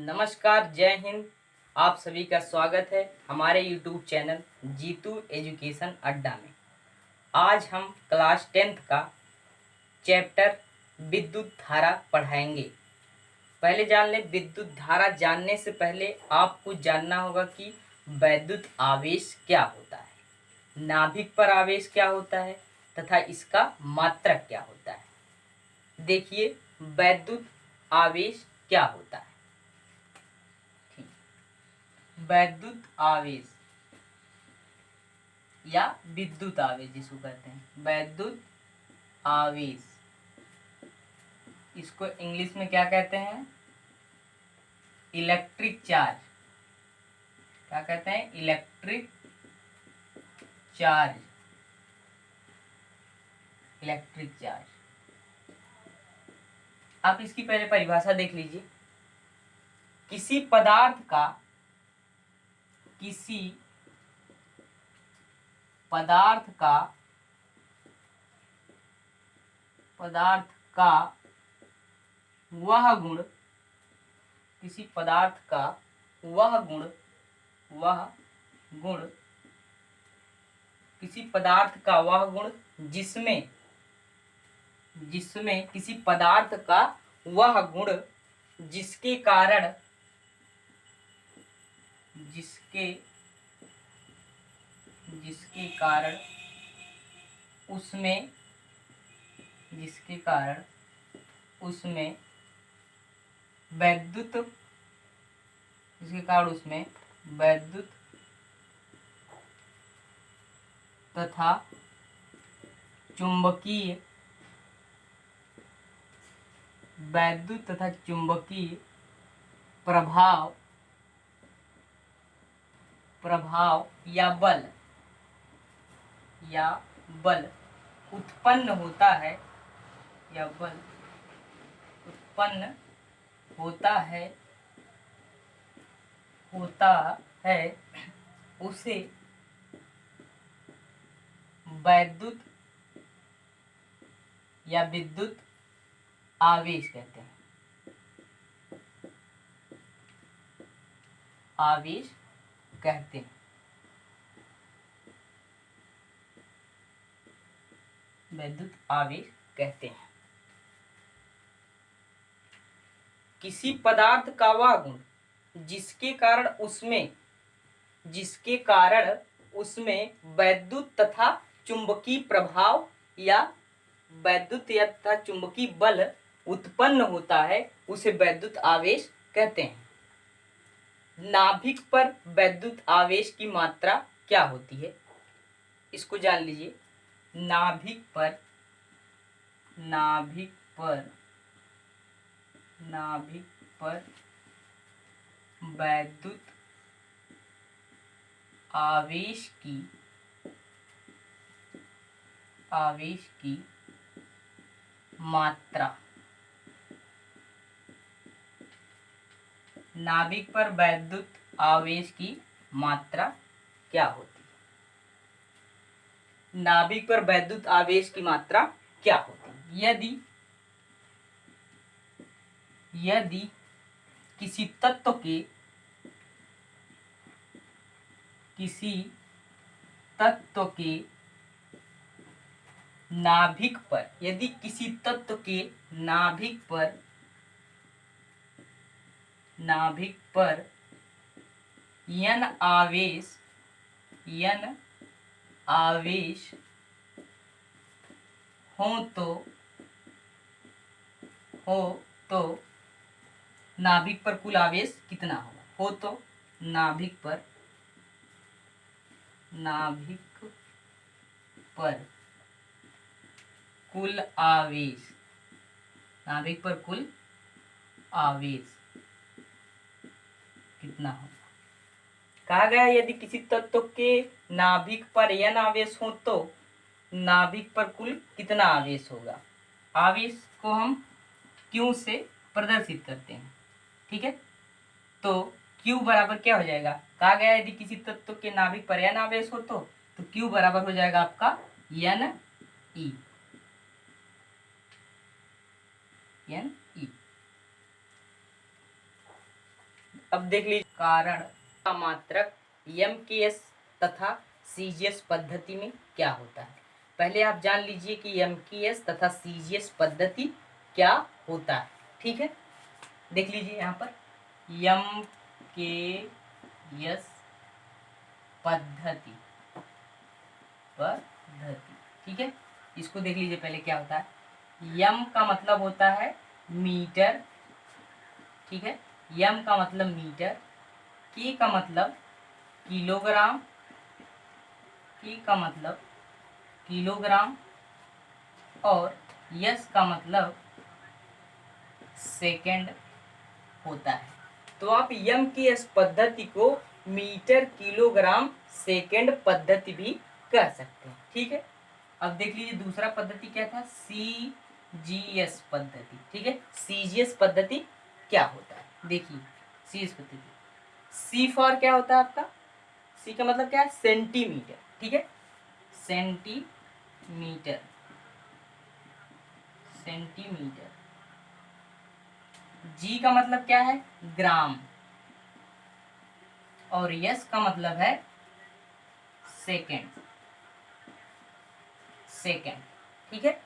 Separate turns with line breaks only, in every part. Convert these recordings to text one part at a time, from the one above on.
नमस्कार, जय हिंद। आप सभी का स्वागत है हमारे YouTube चैनल जीतू एजुकेशन अड्डा में। आज हम क्लास 10th का चैप्टर विद्युत धारा पढ़ाएंगे। पहले जान लें, विद्युत धारा जानने से पहले आपको जानना होगा कि वैद्युत आवेश क्या होता है, नाभिक पर आवेश क्या होता है तथा इसका मात्रक क्या होता है। देखिए, वैद्युत आवेश क्या होता है। वैद्युत आवेश या विद्युत आवेश जिसको कहते हैं वैद्युत आवेश, इसको इंग्लिश में क्या कहते हैं? Electric charge. क्या कहते हैं? Electric charge. Electric charge. आप इसकी पहले परिभाषा देख लीजिए। किसी पदार्थ का वह गुण, किसी पदार्थ का वह गुण, किसी पदार्थ का वह गुण जिसमें किसी पदार्थ का वह गुण जिसके कारण उसमें वैद्युत तथा चुंबकीय प्रभाव या बल उत्पन्न होता है उसे वैद्युत या विद्युत आवेश कहते हैं। वैद्युत आवेश कहते हैं। किसी पदार्थ का वह गुण जिसके कारण उसमें वैद्युत तथा चुंबकीय प्रभाव या तथा चुंबकीय बल उत्पन्न होता है उसे वैद्युत आवेश कहते हैं। नाभिक पर वैद्युत आवेश की मात्रा क्या होती है, इसको जान लीजिए। नाभिक पर वैद्युत आवेश की मात्रा, नाभिक पर वैद्युत आवेश की मात्रा क्या होती है? नाभिक पर वैद्युत आवेश की मात्रा क्या होती है? यदि किसी तत्व के नाभिक पर n आवेश हो तो नाभिक पर कुल आवेश कितना होगा? नाभिक पर कुल आवेश कितना होगा? कहा गया यदि किसी तत्व के नाभिक पर n आवेश हो तो नाभिक पर कुल कितना आवेश होगा? आवेश को हम Q से प्रदर्शित करते हैं, ठीक है। तो Q बराबर क्या हो जाएगा? कहा गया यदि किसी तत्व के नाभिक पर n आवेश हो तो Q बराबर हो जाएगा आपका n e। अब देख लीजिए कारण का मात्रक MKS तथा CGS पद्धति में क्या होता है। पहले आप जान लीजिए कि MKS तथा CGS पद्धति क्या होता है। ठीक है, देख लीजिए यहाँ पर MKS पद्धति ठीक है, इसको देख लीजिए पहले क्या होता है। यम का मतलब होता है मीटर, ठीक है, यम का मतलब मीटर, के का मतलब किलोग्राम, के का मतलब किलोग्राम, और यस का मतलब सेकंड होता है। तो आप यम की इस पद्धति को मीटर, किलोग्राम, सेकंड पद्धति भी कह सकते हैं। ठीक है, अब देख लीजिए दूसरा पद्धति क्या था, CGS पद्धति। ठीक है, CGS पद्धति क्या होता है, देखिए CGS पद्धति, C फॉर क्या होता है आपका, C का मतलब क्या है, सेंटीमीटर। ठीक है, सेंटीमीटर, सेंटीमीटर। G का मतलब क्या है, ग्राम, और S का मतलब है सेकेंड, सेकेंड। ठीक है,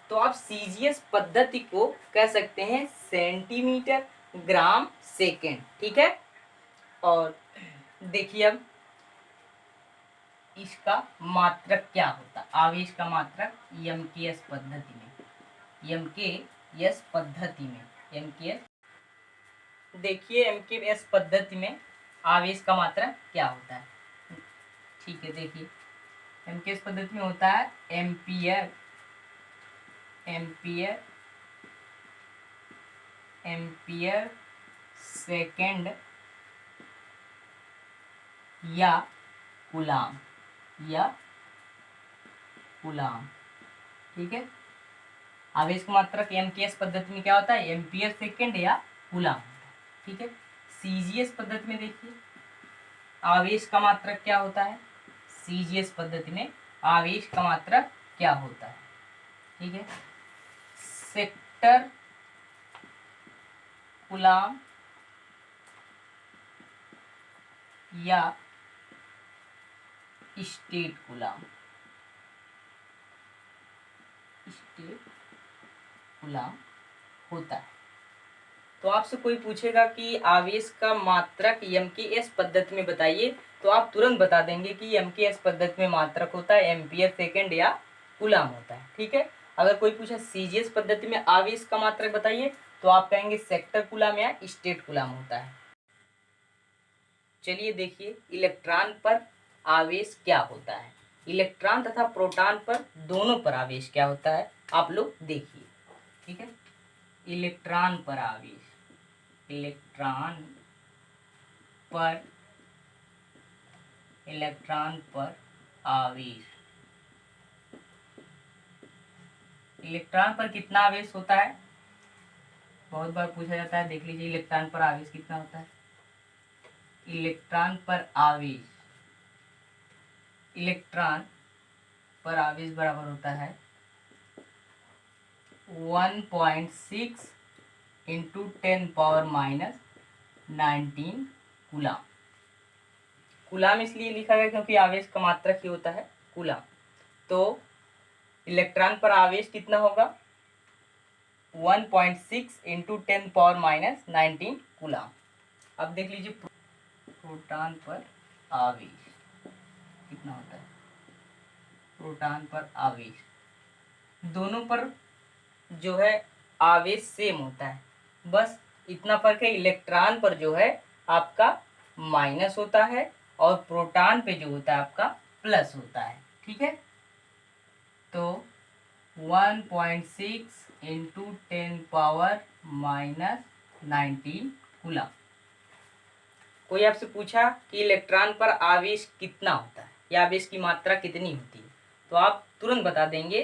तो आप CGS पद्धति को कह सकते हैं सेंटीमीटर, ग्राम, सेकेंड। ठीक है, और देखिए अब इसका मात्रक क्या होता है, आवेश का मात्रक MKS पद्धति में, MKS पद्धति में, MKS, देखिए MKS पद्धति में आवेश का मात्रक क्या होता है। ठीक है, देखिए MKS पद्धति में होता है एम्पियर, एम्पियर, एम्पियर सेकंड या कूलाम, या कूलाम। ठीक है, आवेश का मात्रक MKS पद्धति में क्या होता है, एम्पियर सेकंड या कूलाम। ठीक है, CGS पद्धति में देखिए आवेश का मात्रक क्या होता है, CGS पद्धति में आवेश का मात्रक क्या होता है। ठीक है, सेक्टर कूलाम या स्टेट कूलाम, स्टेट कूलाम होता है। तो आपसे कोई पूछेगा कि आवेश का मात्रक MKS पद्धति में बताइए, तो आप तुरंत बता देंगे कि MKS पद्धति में मात्रक होता है एम्पियर सेकंड या कूलाम होता है। ठीक है, अगर कोई पूछे CGS पद्धति में आवेश का मात्रक बताइए, तो आप कहेंगे सेक्टर कूलाम या स्टेट कूलाम होता है। चलिए देखिए इलेक्ट्रॉन पर आवेश क्या होता है, इलेक्ट्रॉन तथा प्रोटॉन पर दोनों पर आवेश क्या होता है, आप लोग देखिए। ठीक है, इलेक्ट्रॉन पर आवेश, इलेक्ट्रॉन पर, इलेक्ट्रॉन पर आवेश, इलेक्ट्रॉन पर कितना आवेश होता है, बहुत बार पूछा जाता है। देख लीजिए इलेक्ट्रॉन पर आवेश कितना होता है, इलेक्ट्रॉन पर आवेश, इलेक्ट्रॉन पर आवेश बराबर होता है 1.6 इंटू 10⁻⁹ कूलाम। कूलाम इसलिए लिखा गया क्योंकि आवेश का मात्रक ही होता है कूलाम। तो इलेक्ट्रॉन पर आवेश कितना होगा, 1.6 इंटू 10⁻⁹ कूलाम। अब देख लीजिए प्रोटॉन पर आवेश कितना होता है, प्रोटॉन पर आवेश, दोनों पर जो है आवेश सेम होता है, बस इतना फर्क है, इलेक्ट्रॉन पर जो है आपका माइनस होता है और प्रोटॉन पे जो होता है आपका प्लस होता है। ठीक है, तो 1.6 इंटू 10⁻⁹ कूलाम। कोई आपसे पूछा कि इलेक्ट्रॉन पर आवेश कितना होता है या आवेश की मात्रा कितनी होती है, तो आप तुरंत बता देंगे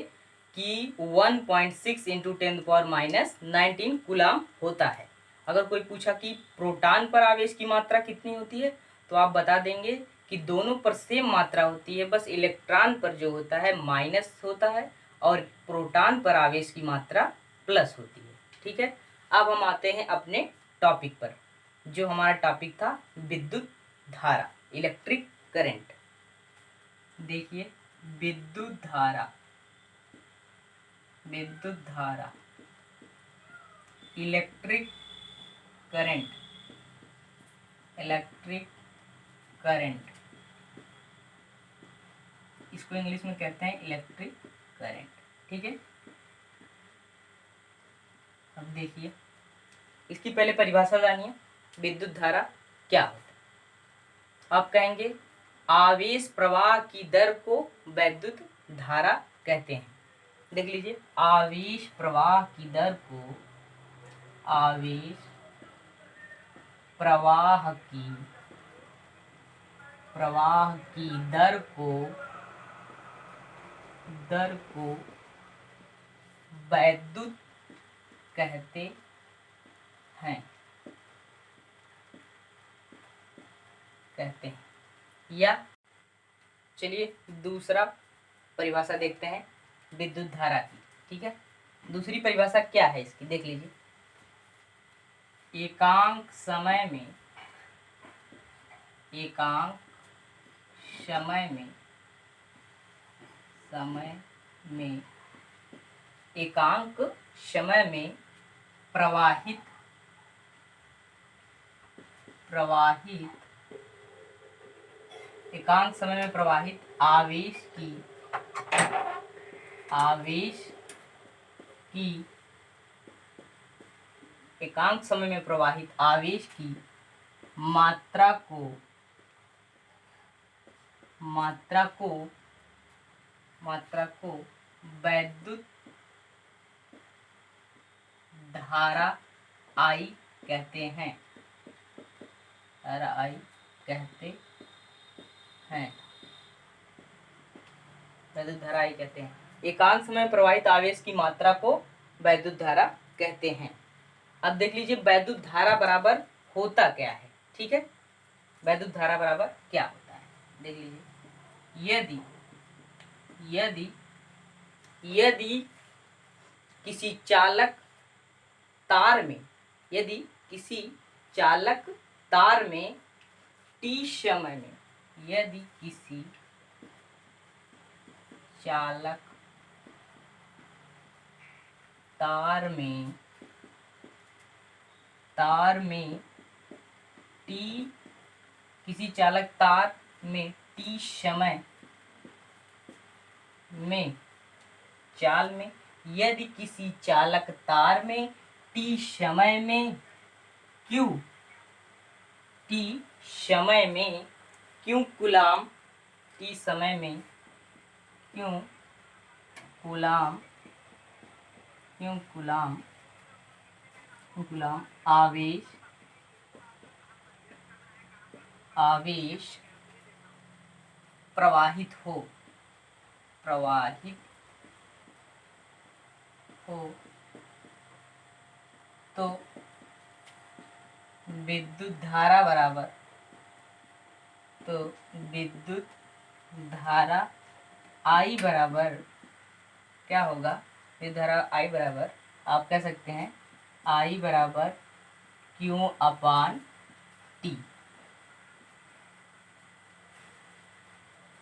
कि 1.6 इंटू 10⁻⁹ कूलाम होता है। अगर कोई पूछा कि प्रोटॉन पर आवेश की मात्रा कितनी होती है, तो आप बता देंगे कि दोनों पर सेम मात्रा होती है, बस इलेक्ट्रॉन पर जो होता है माइनस होता है और प्रोटॉन पर आवेश की मात्रा प्लस होती है। ठीक है, अब हम आते हैं अपने टॉपिक पर। जो हमारा टॉपिक था विद्युत धारा, इलेक्ट्रिक करंट। देखिए विद्युत धारा, विद्युत धारा, इलेक्ट्रिक करंट, इलेक्ट्रिक करंट, इसको इंग्लिश में कहते हैं इलेक्ट्रिक करंट। ठीक है, अब देखिए इसकी पहले परिभाषा जानिए, विद्युत धारा क्या होता है। आप कहेंगे आवेश प्रवाह की दर को वैद्युत धारा कहते हैं। देख लीजिए, आवेश प्रवाह की दर को, आवेश प्रवाह की दर को वैद्युत कहते हैं, या चलिए दूसरा परिभाषा देखते हैं विद्युत धारा की। ठीक है, दूसरी परिभाषा क्या है इसकी, देख लीजिए। एकांक समय में, एकांक समय में, एकांक समय में प्रवाहित एकांक समय में प्रवाहित आवेश की एकांक समय में प्रवाहित आवेश की मात्रा को वैद्युत धारा I कहते हैं, धारा I कहते हैं, वैद्युत धारा I कहते हैं। एकांक समय में प्रवाहित आवेश की मात्रा को वैद्युत धारा कहते हैं। अब देख लीजिए वैद्युत धारा बराबर होता क्या है। ठीक है, वैद्युत धारा बराबर क्या होता है, देख लीजिए। यदि किसी चालक तार में, यदि किसी चालक तार में T समय में, यदि किसी चालक तार में किसी चालक तार में T समय में, चाल में, यदि किसी चालक तार में T समय में Q कूलाम, T समय में Q कूलाम आवेश प्रवाहित हो, तो विद्युत धारा बराबर, I बराबर क्या होगा, विद्युत धारा I बराबर, आप कह सकते हैं I बराबर Q/T।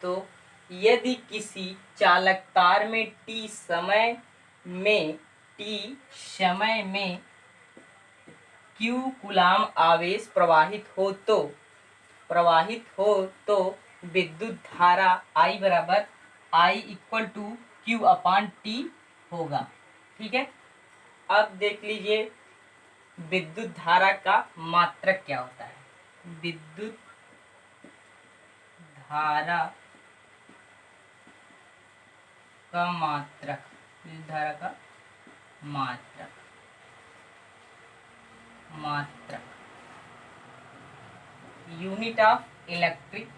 तो यदि किसी चालक तार में T समय में Q कूलाम आवेश प्रवाहित हो तो विद्युत धारा I बराबर I = Q/T होगा। ठीक है, अब देख लीजिए विद्युत धारा का मात्रक क्या होता है। विद्युत धारा का मात्रक, विद्युत धारा का मात्रक यूनिट ऑफ इलेक्ट्रिक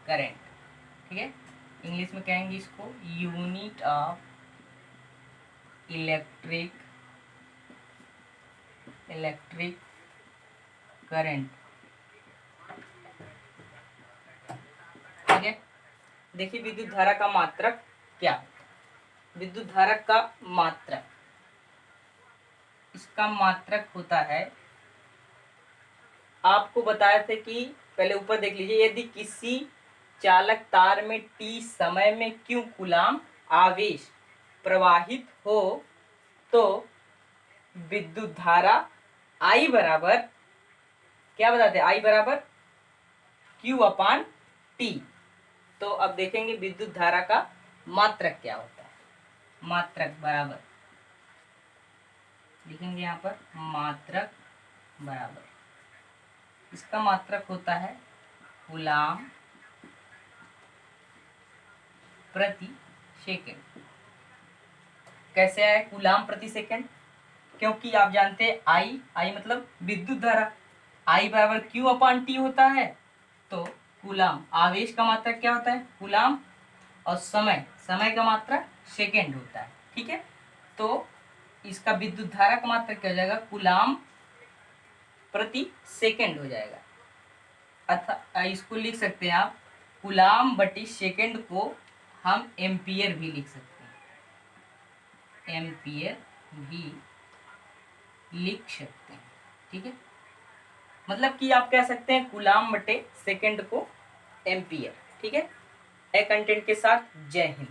करंट। ठीक है, इंग्लिश में कहेंगे इसको यूनिट ऑफ इलेक्ट्रिक करंट। ठीक है, देखिए विद्युत धारा का मात्रक क्या है। विद्युत धारा का मात्रक, इसका मात्रक होता है आपको बताए थे कि पहले ऊपर देख लीजिए, यदि किसी चालक तार में t समय में q कूलाम आवेश प्रवाहित हो तो विद्युत धारा I बराबर, क्या बताते हैं, I बराबर Q/T। तो अब देखेंगे विद्युत धारा का मात्रक क्या होता है। मात्रक बराबर लिखेंगे यहाँ पर, मात्रक बराबर, इसका मात्रक होता है कूलाम प्रति सेकंड। कैसे आए कूलाम प्रति सेकंड? क्योंकि आप जानते हैं आई मतलब विद्युत धारा, I बराबर Q/T होता है। तो कूलाम आवेश का मात्रक क्या होता है, कूलाम, और समय का मात्रक सेकंड होता है। ठीक है, तो इसका विद्युत धारा का मात्रक क्या हो जाएगा, कूलाम प्रति सेकंड हो जाएगा। अतः इसको लिख सकते हैं आप, कूलाम बटी सेकंड को हम एम्पियर भी लिख सकते हैं, एम्पियर भी लिख सकते हैं। ठीक है, मतलब कि आप कह सकते हैं कूलाम बटे सेकंड को एम्पियर। ठीक है, ए कंटेंट के साथ जय हिंद।